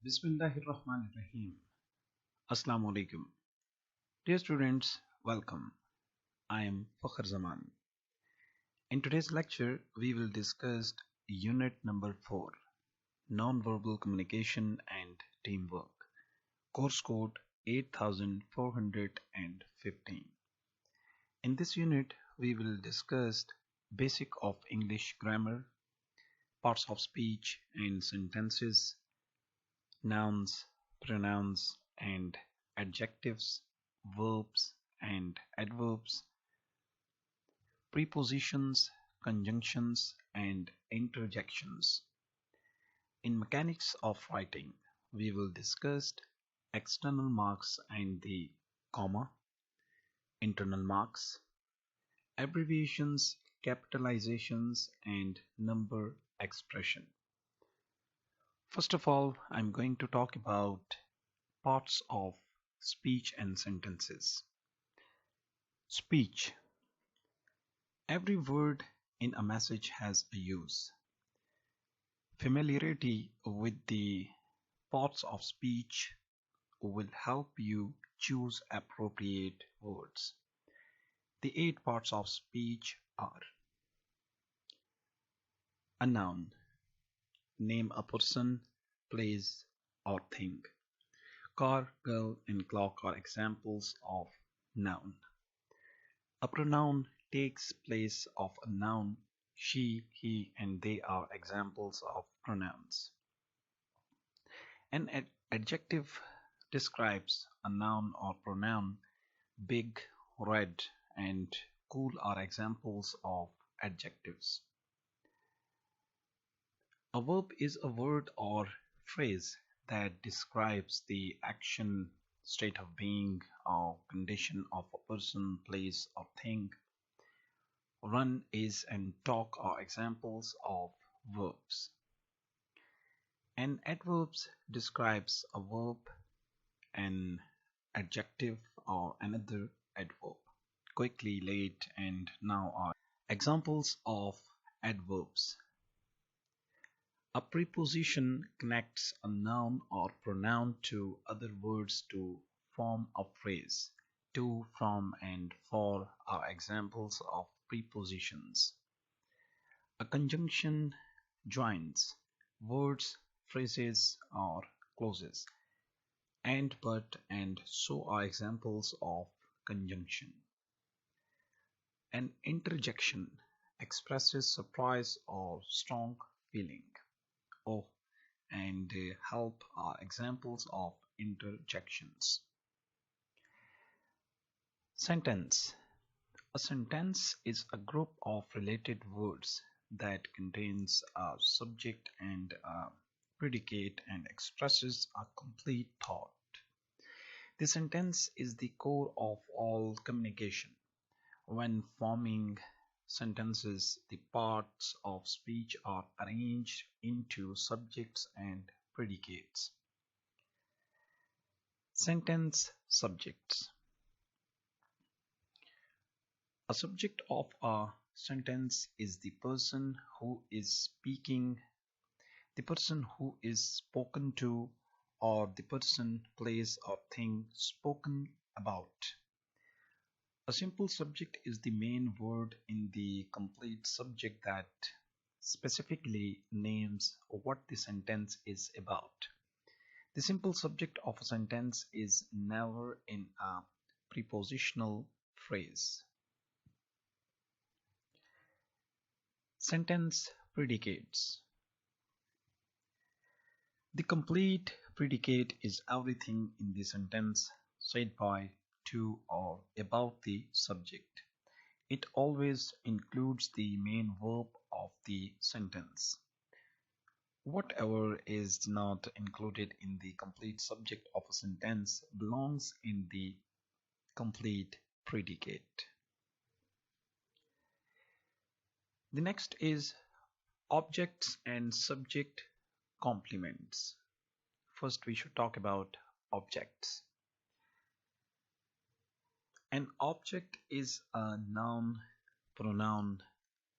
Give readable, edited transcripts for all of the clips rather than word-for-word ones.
Bismillahirrahmanirrahim. Assalamu alaikum. Dear students, welcome. I am Fakhr Zaman. In today's lecture, we will discuss unit number 4, Nonverbal Communication and Teamwork, course code 8415. In this unit, we will discuss basic of English grammar, parts of speech and sentences, nouns, pronouns and adjectives, verbs and adverbs, prepositions, conjunctions and interjections. In mechanics of writing, we will discuss external marks and the comma, internal marks, abbreviations, capitalizations and number expression. First of all, I'm going to talk about parts of speech and sentences. Speech. Every word in a message has a use. Familiarity with the parts of speech will help you choose appropriate words. The 8 parts of speech are: a noun, name a person, place or thing. Car, girl and clock are examples of noun. A pronoun takes place of a noun. She, he and they are examples of pronouns. An adjective describes a noun or pronoun. Big, red and cool are examples of adjectives. A verb is a word or phrase that describes the action, state of being or condition of a person, place or thing. Run, is and talk are examples of verbs. An adverb describes a verb, an adjective or another adverb. Quickly, late and now are examples of adverbs. A preposition connects a noun or pronoun to other words to form a phrase. To, from and for are examples of prepositions. A conjunction joins words, phrases or clauses. And, but and so are examples of conjunction. An interjection expresses surprise or strong feeling. Oh and help are examples of interjections. Sentence. A sentence is a group of related words that contains a subject and a predicate and expresses a complete thought. The sentence is the core of all communication. When forming sentences, the parts of speech are arranged into subjects and predicates. Sentence subjects. A subject of a sentence is the person who is speaking, the person who is spoken to, or the person, place, or thing spoken about. A simple subject is the main word in the complete subject that specifically names what the sentence is about. The simple subject of a sentence is never in a prepositional phrase. Sentence predicates. The complete predicate is everything in the sentence said by, to, or about the subject. It always includes the main verb of the sentence. Whatever is not included in the complete subject of a sentence belongs in the complete predicate. The next is objects and subject complements. First, we should talk about objects. An object is a noun, pronoun,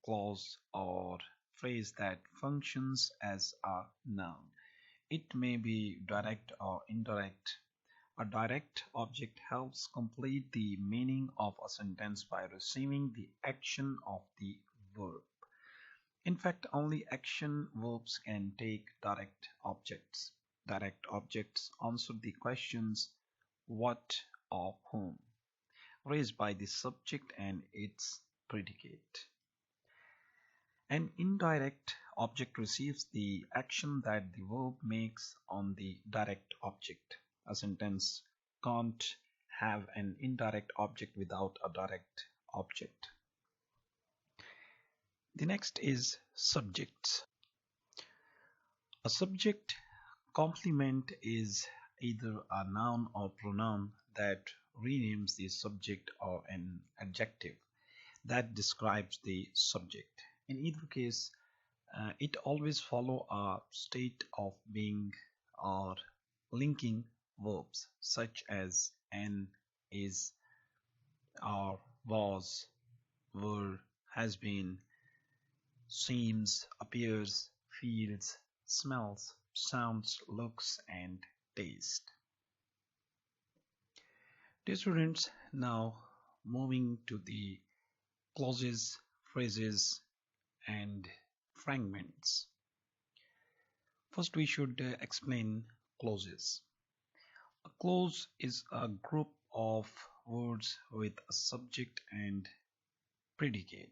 clause, or phrase that functions as a noun. It may be direct or indirect. A direct object helps complete the meaning of a sentence by receiving the action of the verb. In fact, only action verbs can take direct objects. Direct objects answer the questions what or whom raised by the subject and its predicate. An indirect object receives the action that the verb makes on the direct object. A sentence can't have an indirect object without a direct object. The next is subjects. A subject complement is either a noun or pronoun that renames the subject or an adjective that describes the subject. In either case, it always follow a state of being or linking verbs such as an, is, are, was, were, has been, seems, appears, feels, smells, sounds, looks, and taste. Dear students, now moving to the clauses, phrases, and fragments. First, we should explain clauses. A clause is a group of words with a subject and predicate.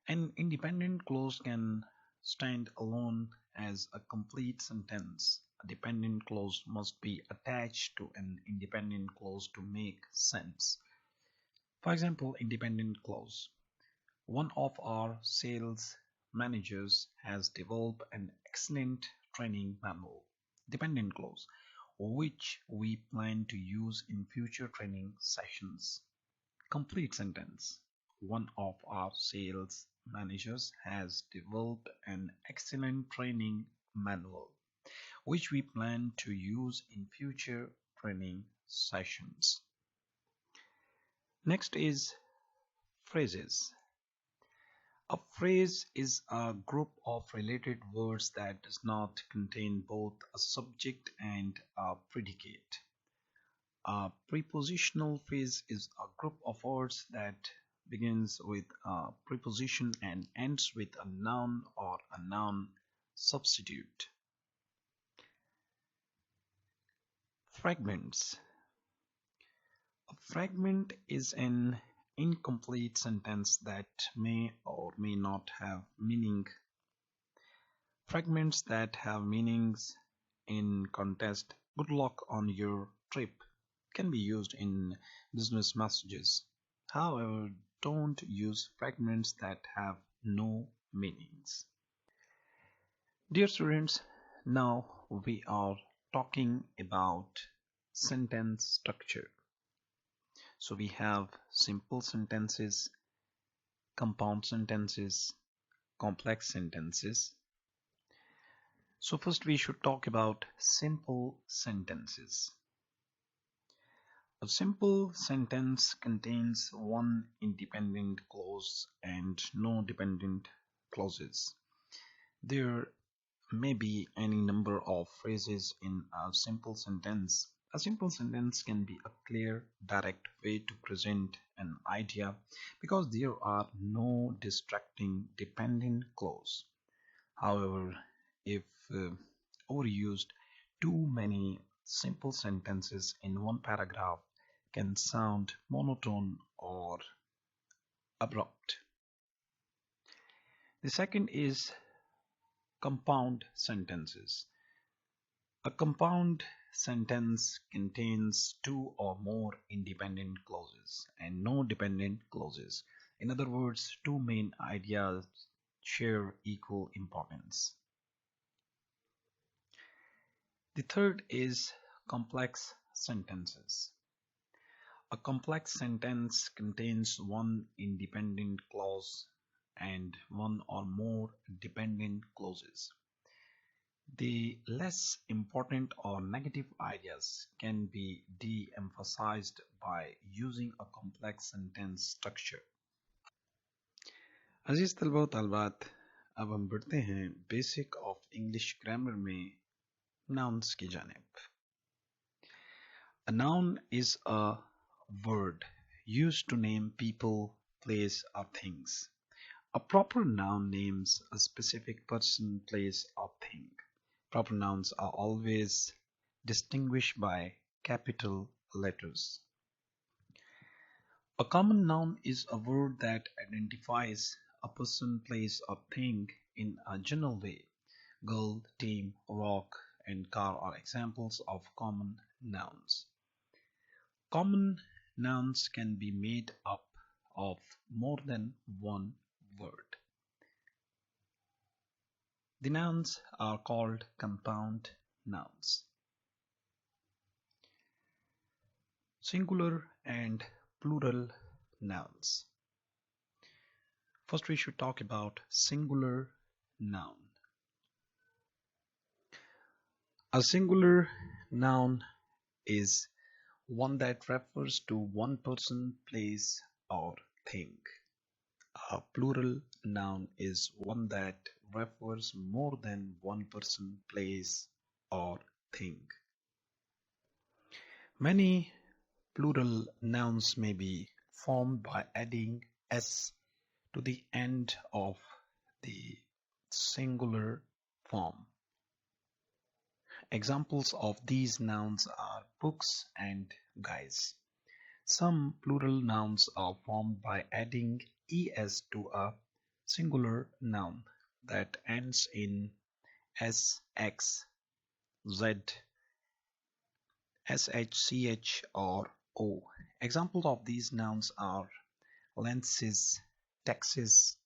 An independent clause can stand alone as a complete sentence. A dependent clause must be attached to an independent clause to make sense. For example, independent clause. One of our sales managers has developed an excellent training manual. Dependent clause, which we plan to use in future training sessions. Complete sentence. One of our sales managers has developed an excellent training manual, which we plan to use in future training sessions. Next is phrases. A phrase is a group of related words that does not contain both a subject and a predicate. A prepositional phrase is a group of words that begins with a preposition and ends with a noun or a noun substitute. Fragments. A fragment is an incomplete sentence that may or may not have meaning. Fragments that have meanings in context, good luck on your trip, can be used in business messages. However, don't use fragments that have no meanings. Dear students, now we are talking about sentence structure. So we have simple sentences, compound sentences, complex sentences. So first we should talk about simple sentences. A simple sentence contains one independent clause and no dependent clauses. There may be any number of phrases in a simple sentence. A simple sentence can be a clear, direct way to present an idea because there are no distracting dependent clause. However, if overused, too many simple sentences in one paragraph can sound monotone or abrupt. The second is compound sentences. A compound sentence contains two or more independent clauses and no dependent clauses. In other words, two main ideas share equal importance. The third is complex sentences. A complex sentence contains one independent clause and one or more dependent clauses. The less important or negative ideas can be de-emphasized by using a complex sentence structure. Aziz Talba Talbat, अब हम बढ़ते हैं basic of English grammar में nouns की जानिब. A noun is a word used to name people, place or things. A proper noun names a specific person, place or thing. Proper nouns are always distinguished by capital letters. A common noun is a word that identifies a person, place or thing in a general way. Girl, team, rock and car are examples of common nouns. Common nouns can be made up of more than one word. The nouns are called compound nouns. Singular and plural nouns. First we should talk about singular noun. A singular noun is one that refers to one person, place or thing. A plural noun is one that refers more than one person, place or thing. Many plural nouns may be formed by adding s to the end of the singular form. Examples of these nouns are books and guys. Some plural nouns are formed by adding es to a singular noun that ends in s, x, z, shch or o. Examples of these nouns are lenses, taxes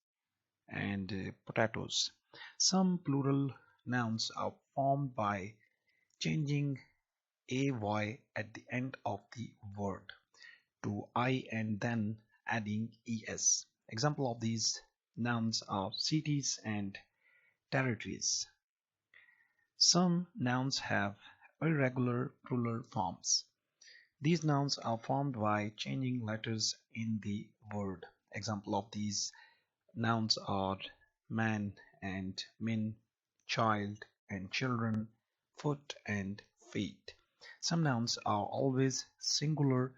and potatoes. Some plural nouns are formed by changing ay at the end of the word to I and then adding es. Example of these nouns are cities and territories. Some nouns have irregular plural forms. These nouns are formed by changing letters in the word. Example of these nouns are man and min, child and children, foot and feet. Some nouns are always singular.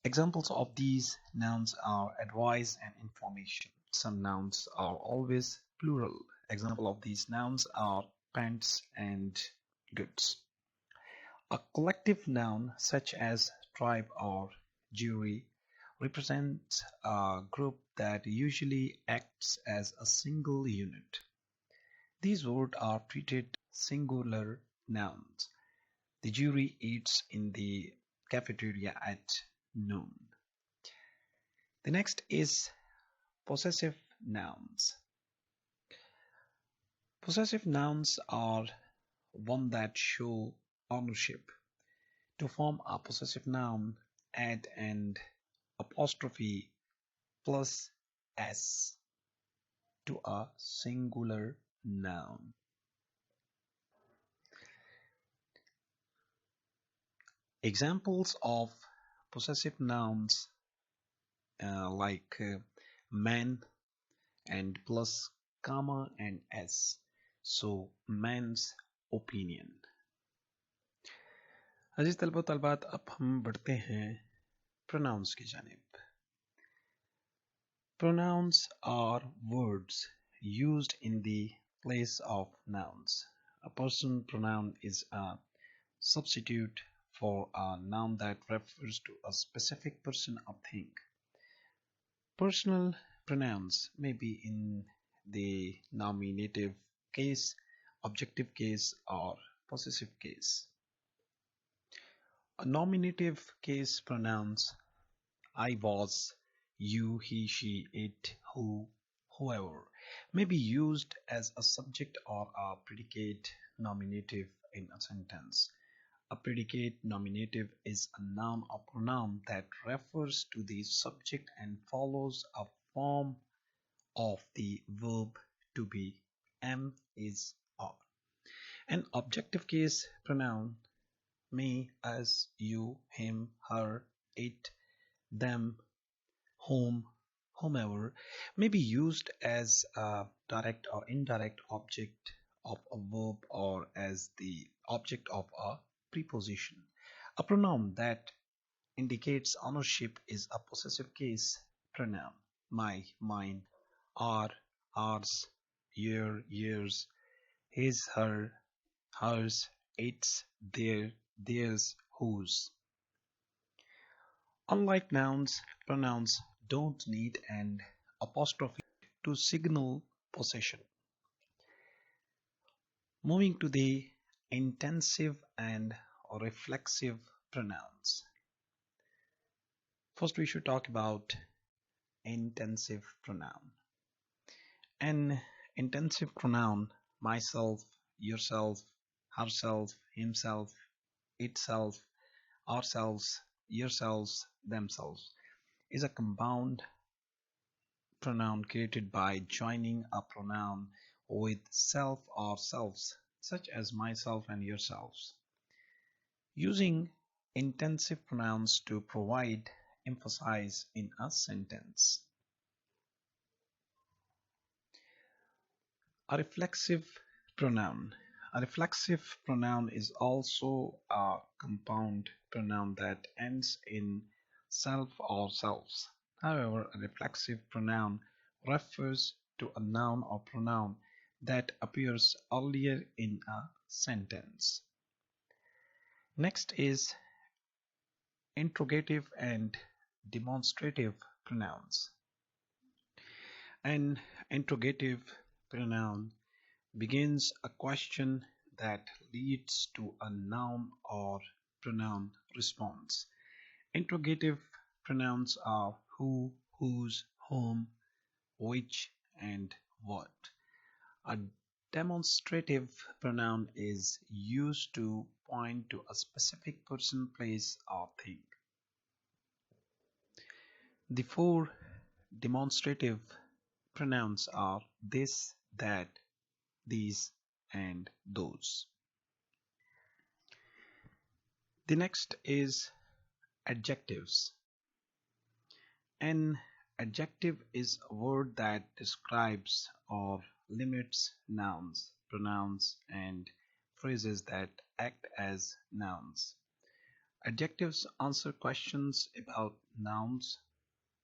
Examples of these nouns are advice and information. Some nouns are always plural. Example of these nouns are pants and goods. A collective noun such as tribe or jury represents a group that usually acts as a single unit. These words are treated singular nouns. The jury eats in the cafeteria at noon. The next is possessive nouns. Possessive nouns are one that show ownership. To form a possessive noun, add an apostrophe plus s to a singular noun. Examples of possessive nouns like man and plus comma and s. So man's opinion. अजीज तलबा तलबात अब हम बढ़ते हैं pronouns की जानिब. Pronouns are words used in the place of nouns. A person pronoun is a substitute for a noun that refers to a specific person or thing. Personal pronouns may be in the nominative case, objective case, or possessive case. A nominative case pronouns I was, you, he, she, it, who, whoever may be used as a subject or a predicate nominative in a sentence. A predicate nominative is a noun or pronoun that refers to the subject and follows a form of the verb to be, am, is, are. An objective case pronoun me, us, you, him, her, it, them, whom, whomever may be used as a direct or indirect object of a verb or as the object of a preposition. A pronoun that indicates ownership is a possessive case pronoun. My, mine, our, ours, your, yours, his, her, hers, its, their, theirs, whose. Unlike nouns, pronouns don't need an apostrophe to signal possession. Moving to the intensive and reflexive pronouns. First, we should talk about intensive pronoun. An intensive pronoun, myself, yourself, herself, himself, itself, ourselves, yourselves, themselves, is a compound pronoun created by joining a pronoun with self or selves, such as myself and yourselves. Using intensive pronouns to provide emphasis in a sentence. A reflexive pronoun. A reflexive pronoun is also a compound pronoun that ends in self or selves. However, a reflexive pronoun refers to a noun or pronoun that appears earlier in a sentence. Next is interrogative and demonstrative pronouns. An interrogative pronoun begins a question that leads to a noun or pronoun response. Interrogative pronouns are who, whose, whom, which, and what. A demonstrative pronoun is used to point to a specific person, place, or thing. The four demonstrative pronouns are this, that, these, and those. The next is adjectives. An adjective is a word that describes or limits nouns, pronouns, and phrases that act as nouns. Adjectives answer questions about nouns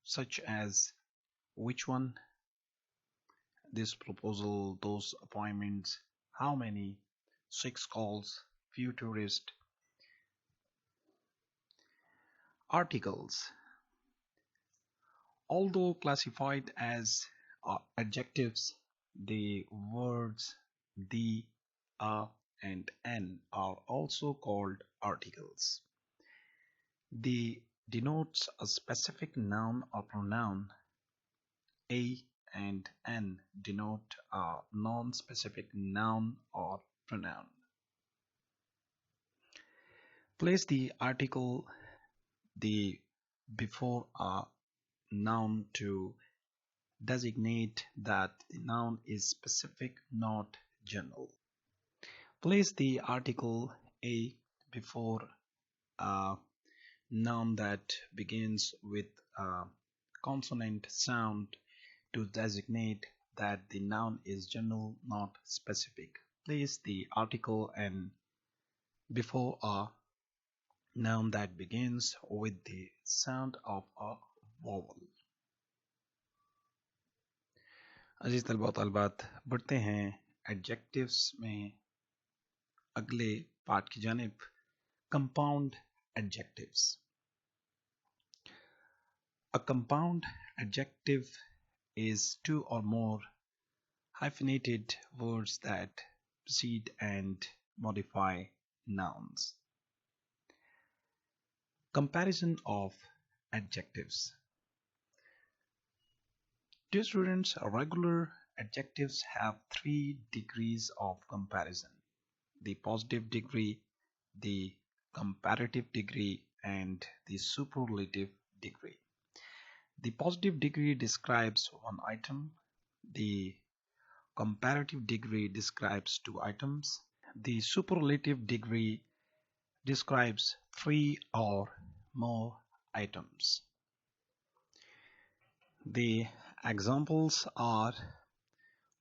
such as which one, this proposal, those appointments, how many, 6 calls, few tourists. Articles. Although classified as adjectives, the words the, a, and an are also called articles. The denotes a specific noun or pronoun. A and an denote a non-specific noun or pronoun. Place the article before a noun to designate that the noun is specific, not general. Place the article a before a noun that begins with a consonant sound to designate that the noun is general, not specific. Place the article n before a noun that begins with the sound of a vowel. अजीज तलबा तलबात बढ़ते हैं adjectives में अगले part की जानिब compound adjectives. A compound adjective is two or more hyphenated words that precede and modify nouns. Comparison of adjectives. Dear students, regular adjectives have 3 degrees of comparison: the positive degree, the comparative degree, and the superlative degree. The positive degree describes one item, the comparative degree describes 2 items, the superlative degree describes 3 or more items. The examples are,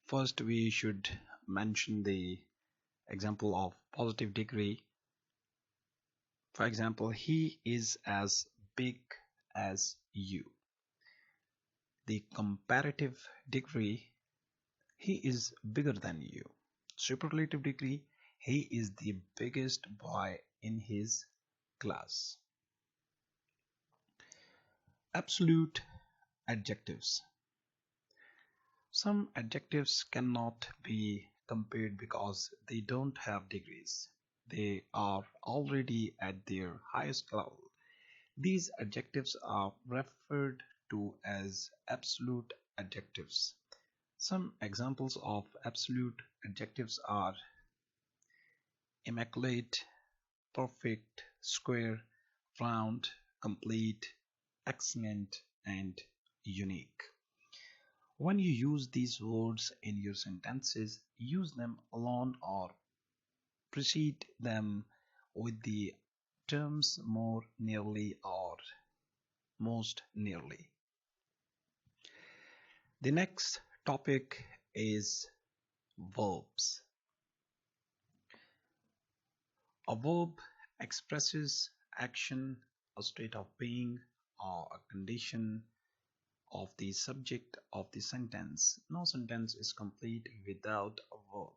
first we should mention the example of positive degree. For example, he is as big as you. The comparative degree, he is bigger than you. Superlative degree, he is the biggest boy in his class. Absolute adjectives. Some adjectives cannot be compared because they don't have degrees. They are already at their highest level. These adjectives are referred to as absolute adjectives. Some examples of absolute adjectives are immaculate, perfect, square, round, complete, excellent, and unique. When you use these words in your sentences, use them alone or precede them with the terms more nearly or most nearly. The next topic is verbs. A verb expresses action, a state of being, or a condition of the subject of the sentence. No sentence is complete without a verb,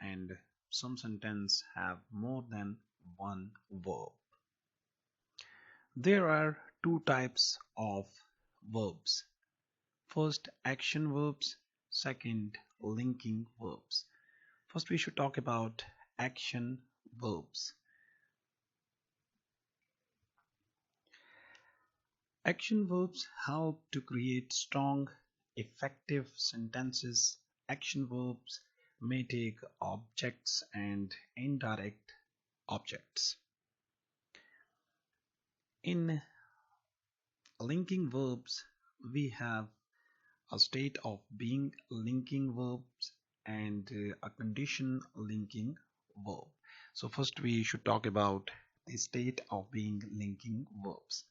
and some sentences have more than one verb. There are two types of verbs. First, action verbs. Second, linking verbs. First, we should talk about action verbs. Action verbs help to create strong, effective sentences. Action verbs may take objects and indirect objects. In linking verbs, we have a state of being linking verbs and a condition linking verb. So first we should talk about the state of being linking verbs.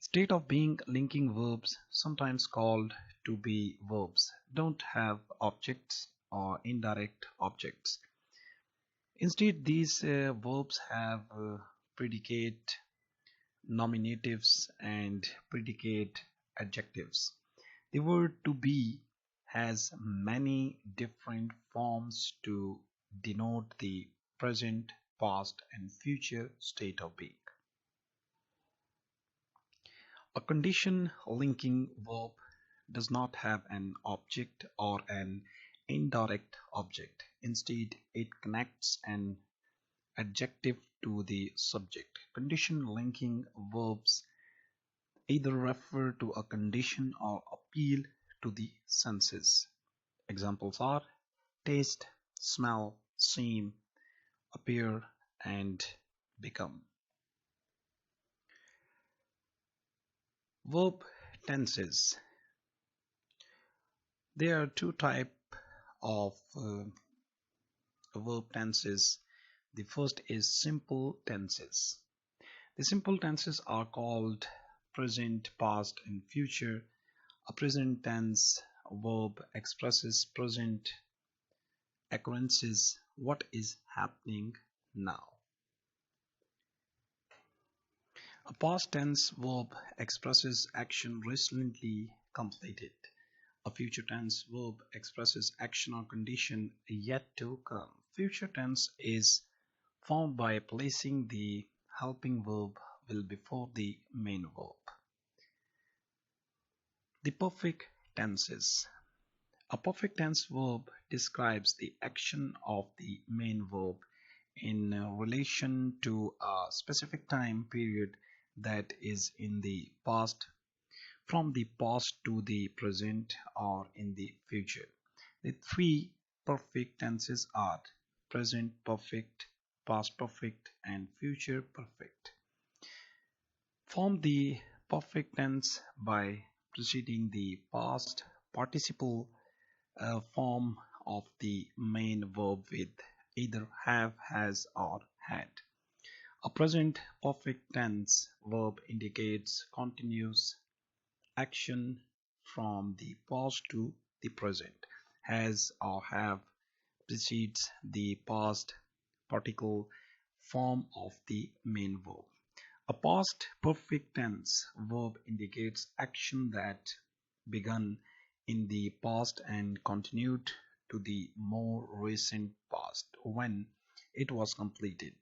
State of being linking verbs, sometimes called to be verbs, don't have objects or indirect objects. Instead, these verbs have predicate nominatives and predicate adjectives. The word to be has many different forms to denote the present, past, and future state of being. A condition linking verb does not have an object or an indirect object. Instead, it connects an adjective to the subject. Condition linking verbs either refer to a condition or appeal to the senses. Examples are taste, smell, seem, appear, and become. Verb tenses. There are two types of verb tenses. The first is simple tenses. The simple tenses are called present, past, and future. A present tense verb expresses present occurrences, what is happening now. A past tense verb expresses action recently completed. A future tense verb expresses action or condition yet to come. Future tense is formed by placing the helping verb will before the main verb. The perfect tenses. A perfect tense verb describes the action of the main verb in relation to a specific time period that is in the past, from the past to the present, or in the future. The three perfect tenses are present perfect, past perfect, and future perfect. Form the perfect tense by preceding the past participle form of the main verb with either have, has, or had. A present perfect tense verb indicates continuous action from the past to the present. Has or have precedes the past particle form of the main verb. A past perfect tense verb indicates action that began in the past and continued to the more recent past when it was completed.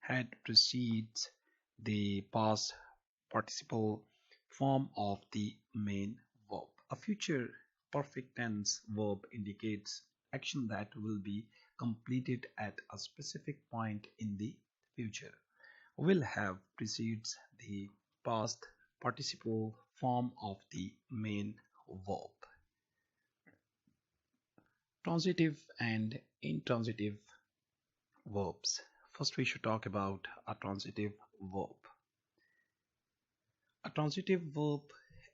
Had precedes the past participle form of the main verb. A future perfect tense verb indicates action that will be completed at a specific point in the future. Will have precedes the past participle form of the main verb. Transitive and intransitive verbs. First, we should talk about a transitive verb. A transitive verb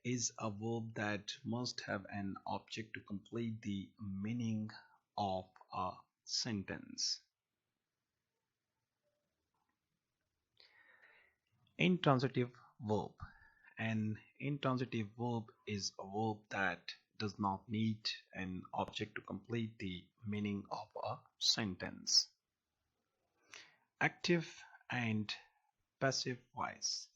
is a verb that must have an object to complete the meaning of a sentence. Intransitive verb. An intransitive verb is a verb that does not need an object to complete the meaning of a sentence. Active and passive voice.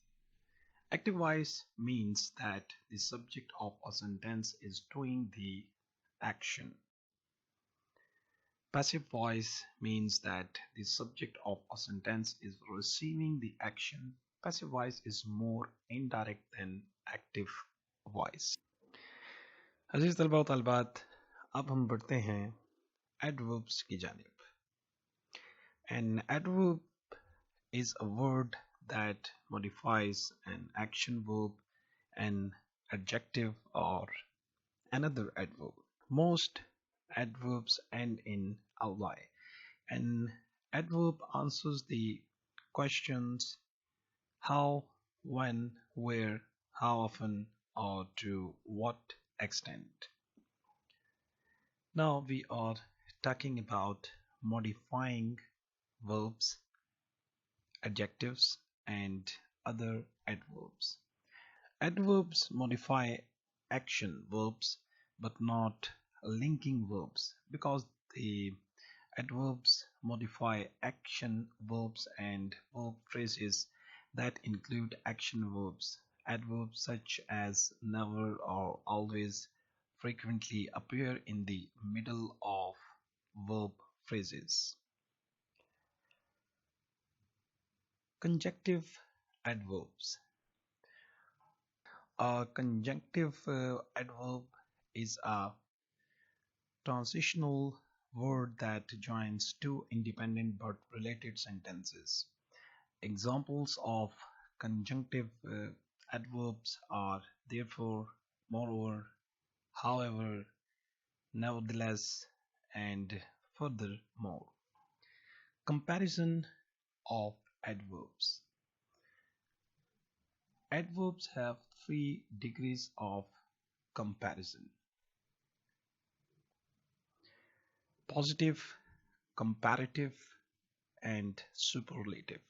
Active voice means that the subject of a sentence is doing the action. Passive voice means that the subject of a sentence is receiving the action. Passive voice is more indirect than active voice. अजीज तलबा व तलबात, अब हम बढ़ते हैं adverbs की जानिब. An adverb is a word that modifies an action verb, an adjective, or another adverb. Most adverbs end in ly. An adverb answers the questions how, when, where, how often, or to what extent. Now we are talking about modifying verbs, adjectives, and other adverbs. Adverbs modify action verbs but not linking verbs, because the adverbs modify action verbs and verb phrases that include action verbs. Adverbs such as never or always frequently appear in the middle of verb phrases. Conjunctive adverbs. A conjunctive adverb is a transitional word that joins two independent but related sentences. Examples of conjunctive adverbs are therefore, moreover, however, nevertheless, and furthermore. Comparison of adverbs. Adverbs have 3 degrees of comparison: positive, comparative, and superlative.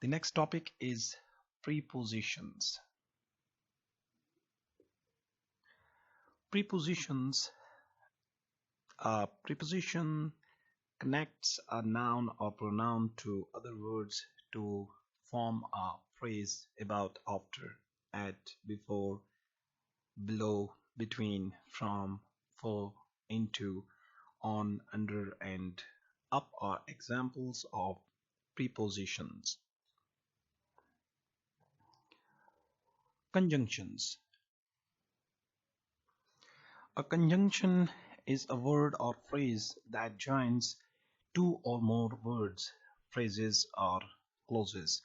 The next topic is prepositions. Prepositions. A preposition connects a noun or pronoun to other words to form a phrase about, after, at, before, below, between, from, for, into, on, under, and up are examples of prepositions. Conjunctions. A conjunction is a word or phrase that joins two or more words, phrases, or clauses.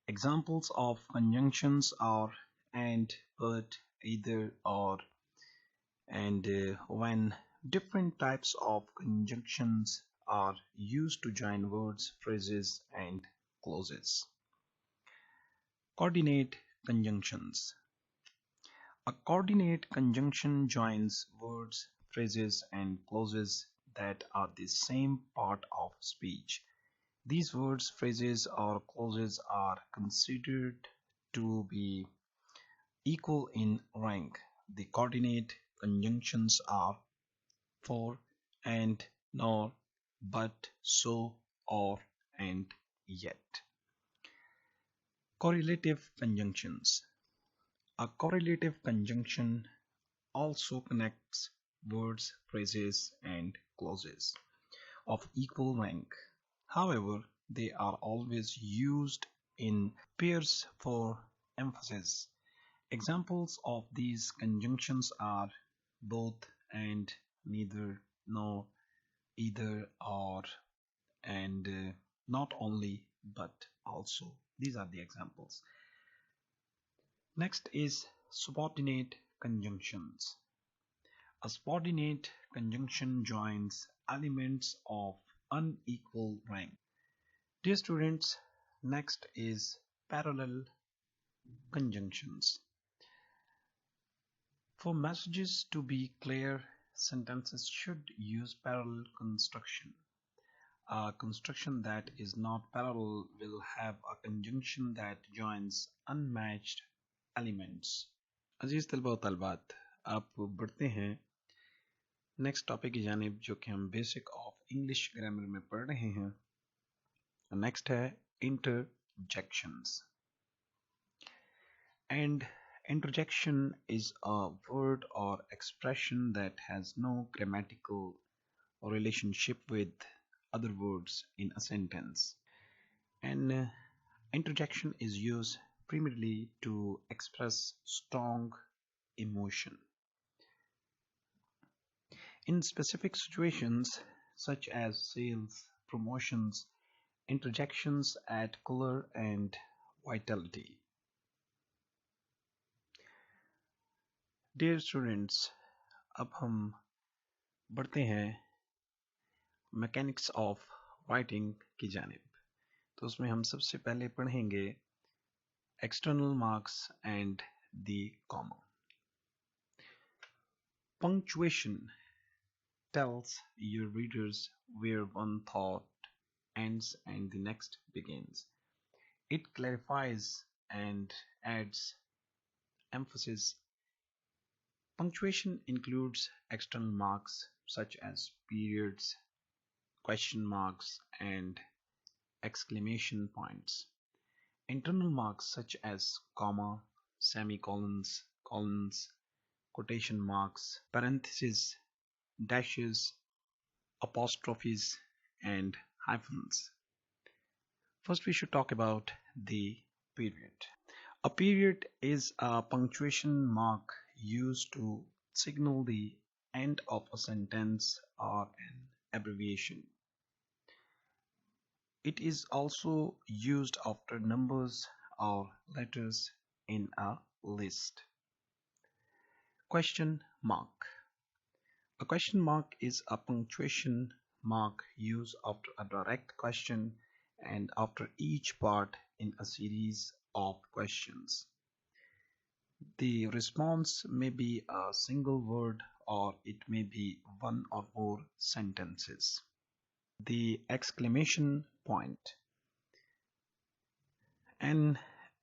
Examples of conjunctions are and, but, either, or, and when. Different types of conjunctions are used to join words, phrases, and clauses. Coordinate conjunctions. A coordinate conjunction joins words, phrases, and clauses that are the same part of speech. These words, phrases, or clauses are considered to be equal in rank. The coordinate conjunctions are for, and, nor, but, so, or, and, yet. Correlative conjunctions. A correlative conjunction also connects words, phrases, and clauses of equal rank. However, they are always used in pairs for emphasis. Examples of these conjunctions are both, and, neither, nor, either, or, and not only but also. These are the examples. Next is subordinate conjunctions. A subordinate conjunction joins elements of unequal rank. Dear students, next is parallel conjunctions. For messages to be clear, sentences should use parallel construction. A construction that is not parallel will have a conjunction that joins unmatched elements. अजीज तलबा व तलबात, आप बढ़ते हैं next topic की जानिब जो कि हम बेसिक ऑफ इंग्लिश ग्रामर में पढ़ रहे हैं. नेक्स्ट है interjections. And interjection is a word or expression that has no grammatical relationship with other words in a sentence. And interjection is used primarily to express strong emotion. In specific situations such as sales, promotions, interjections add color and vitality. Dear students, अब हम बढ़ते हैं mechanics of writing की जानिब. तो उसमें हम सबसे पहले पढ़ेंगे external marks and the comma. Punctuation tells your readers where one thought ends and the next begins. It clarifies and adds emphasis. Punctuation includes external marks such as periods, question marks, and exclamation points. Internal marks such as comma, semicolons, colons, quotation marks, parentheses, dashes, apostrophes, and hyphens. First, we should talk about the period. A period is a punctuation mark used to signal the end of a sentence or an abbreviation. It is also used after numbers or letters in a list. Question mark. A question mark is a punctuation mark used after a direct question and after each part in a series of questions. The response may be a single word or it may be one or more sentences. The exclamation point. An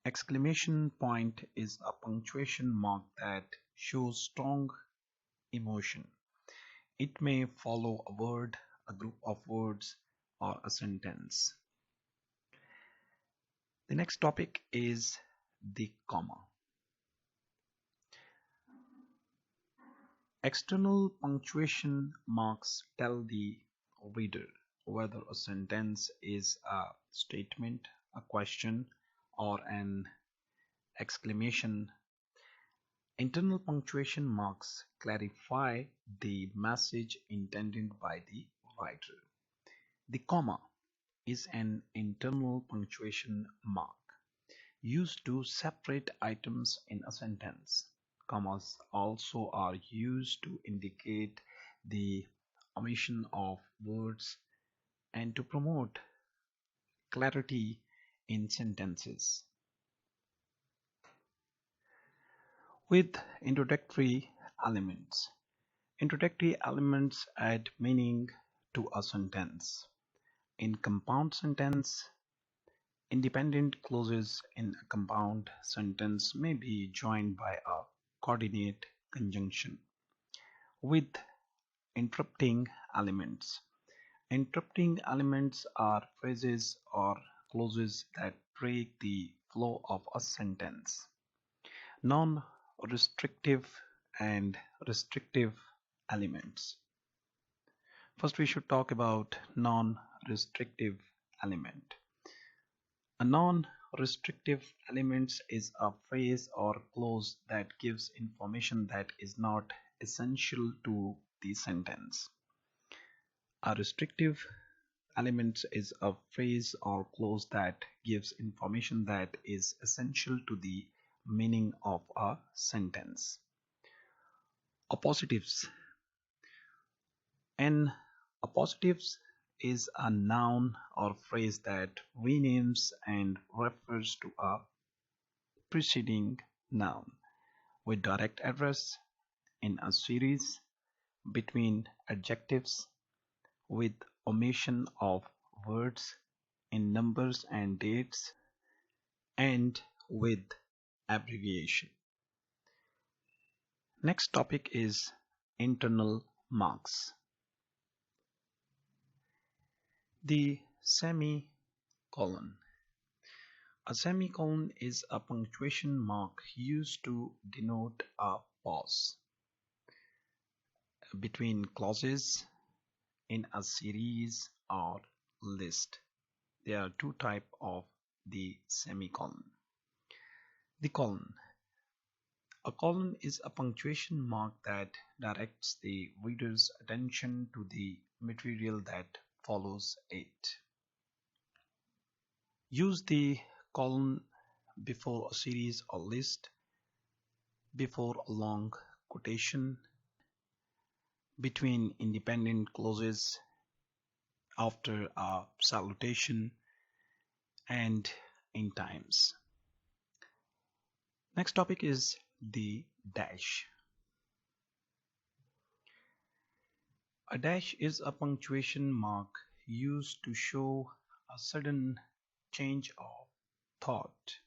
exclamation point is a punctuation mark that shows strong emotion. It may follow a word, a group of words, or a sentence. The next topic is the comma. External punctuation marks tell the reader whether a sentence is a statement, a question, or an exclamation. Internal punctuation marks clarify the message intended by the writer. The comma is an internal punctuation mark used to separate items in a sentence. Commas also are used to indicate the omission of words and to promote clarity in sentences. With introductory elements. Introductory elements add meaning to a sentence. In compound sentence, Independent clauses in a compound sentence may be joined by a coordinate conjunction with interrupting elements. Interrupting elements are phrases or clauses that break the flow of a sentence. Non-restrictive and restrictive elements. First, we should talk about non-restrictive element. A non-restrictive element is a phrase or clause that gives information that is not essential to the sentence. A restrictive element is a phrase or clause that gives information that is essential to the meaning of a sentence. Appositives. An appositives is a noun or phrase that renames and refers to a preceding noun with direct address in a series between adjectives with omission of words in numbers and dates and with abbreviation. Next topic is internal marks. The semicolon. A semicolon is a punctuation mark used to denote a pause between clauses in a series or list. There are two types of the semicolon. The colon. A colon is a punctuation mark that directs the reader's attention to the material that follows it. Use the colon before a series or list, before a long quotation, between independent clauses, after a salutation, and in times. Next topic is the dash. A dash is a punctuation mark used to show a sudden change of thought.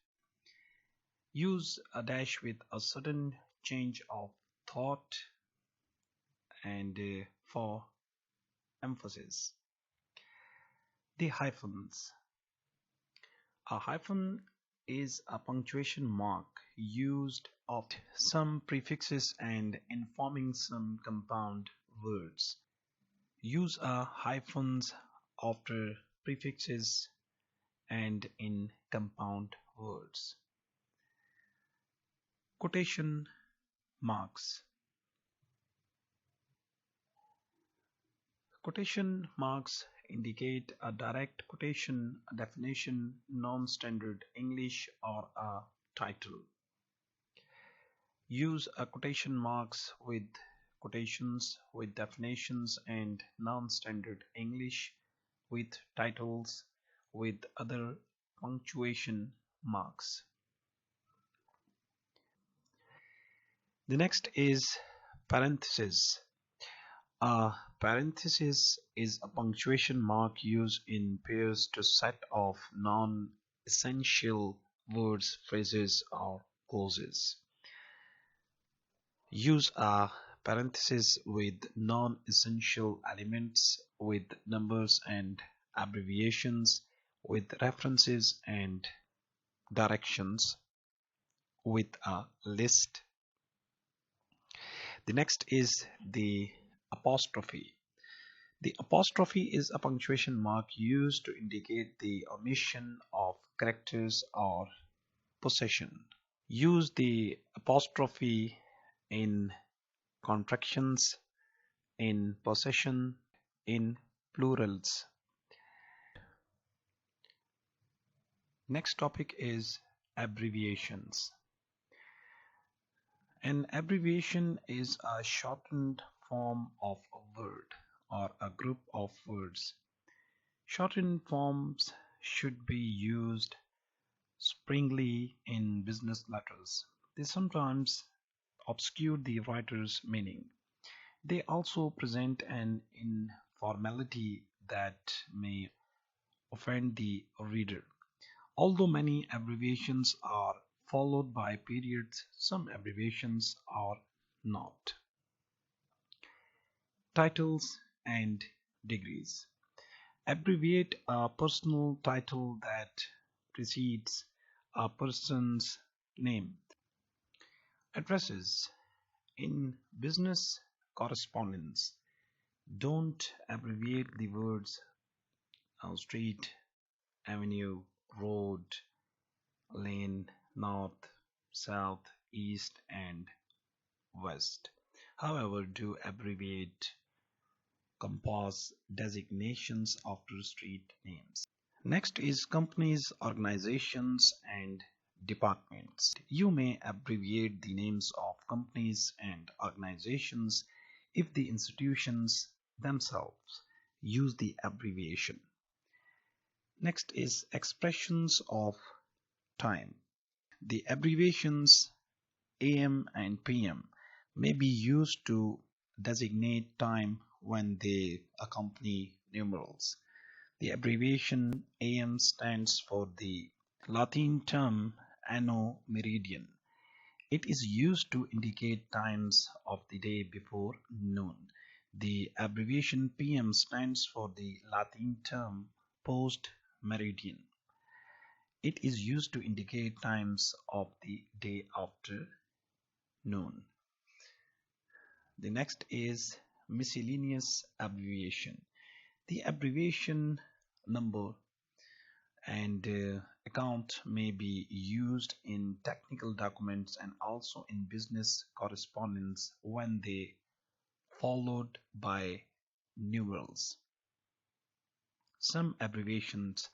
Use a dash with a sudden change of thought and for emphasis. The hyphens. A hyphen is a punctuation mark used of some prefixes and informing some compound words. Use a hyphens after prefixes and in compound words. Quotation marks. Quotation marks indicate a direct quotation, a definition, non-standard English, or a title. Use a quotation marks with quotations, with definitions and non-standard English, with titles, with other punctuation marks. The next is parenthesis. A parenthesis is a punctuation mark used in pairs to set off non-essential words, phrases, or clauses. Use a parenthesis with non-essential elements, with numbers and abbreviations, with references and directions, with a list. The next is the apostrophe. The apostrophe is a punctuation mark used to indicate the omission of characters or possession. Use the apostrophe in contractions, in possession, in plurals. Next topic is abbreviations. An abbreviation is a shortened form of a word or a group of words. Shortened forms should be used sparingly in business letters. They sometimes obscure the writer's meaning. They also present an informality that may offend the reader. Although many abbreviations are followed by periods, some abbreviations are not. Titles and degrees. Abbreviate a personal title that precedes a person's name. Addresses. In business correspondence, don't abbreviate the words street, avenue, road, lane, north, south, east, and west. However, do abbreviate compose designations after street names. Next is companies, organizations, and departments. You may abbreviate the names of companies and organizations if the institutions themselves use the abbreviation. Next is expressions of time. The abbreviations AM and PM may be used to designate time when they accompany numerals. The abbreviation AM stands for the Latin term anno meridian. It is used to indicate times of the day before noon. The abbreviation PM stands for the Latin term post meridian. It is used to indicate times of the day after noon. The next is miscellaneous abbreviation. The abbreviation number and account may be used in technical documents and also in business correspondence when they followed by numerals. Some abbreviations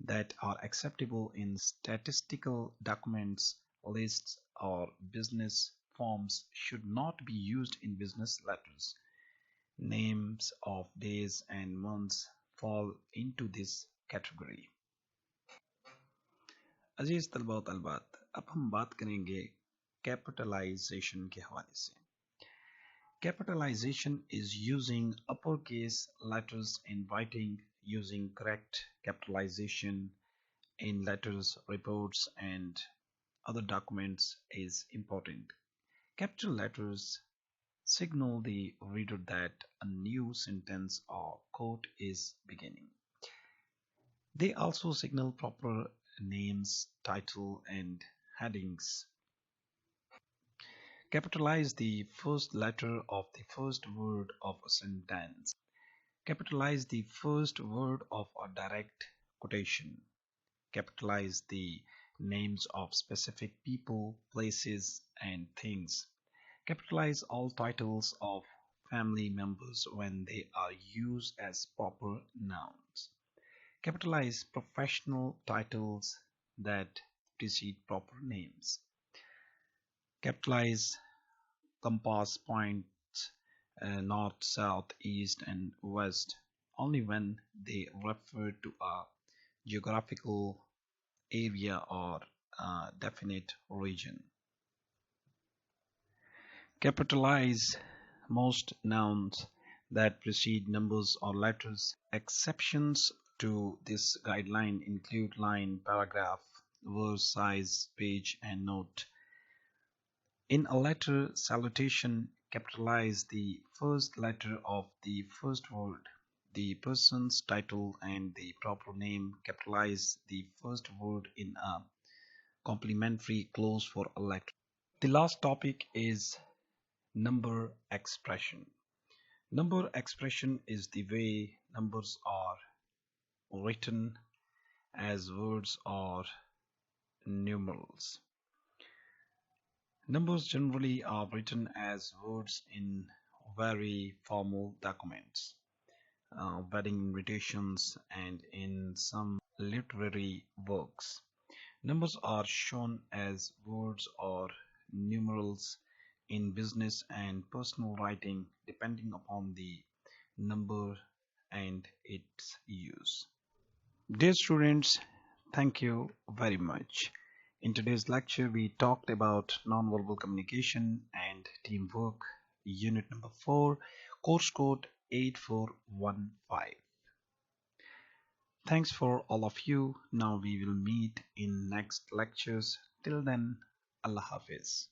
that are acceptable in statistical documents, lists, or business forms should not be used in business letters. Names of days and months fall into this category. अजीज तलबा तलबात, अब हम बात करेंगे capitalisation के हवाले से. Capitalization is using uppercase letters in writing. Using correct capitalization in letters, reports, and other documents is important. Capital letters signal the reader that a new sentence or quote is beginning. They also signal proper names, title, and headings. Capitalize the first letter of the first word of a sentence. Capitalize the first word of a direct quotation. Capitalize the names of specific people, places, and things. Capitalize all titles of family members when they are used as proper nouns. Capitalize professional titles that precede proper names. Capitalize compass points north, south, east, and west only when they refer to a geographical area or a definite region. Capitalize most nouns that precede numbers or letters. Exceptions to this guideline include line, paragraph, verse, size, page, and note. In a letter salutation, capitalize the first letter of the first word, the person's title, and the proper name. Capitalize the first word in a complimentary clause for a letter. The last topic is number expression. Number expression is the way numbers are written as words or numerals. Numbers generally are written as words in very formal documents, wedding invitations, and in some literary works. Numbers are shown as words or numerals in business and personal writing depending upon the number and its use. Dear students, thank you very much. In today's lecture, we talked about nonverbal communication and teamwork, unit number 4, course code 8415. Thanks for all of you. Now we will meet in next lectures. Till then, Allah Hafiz.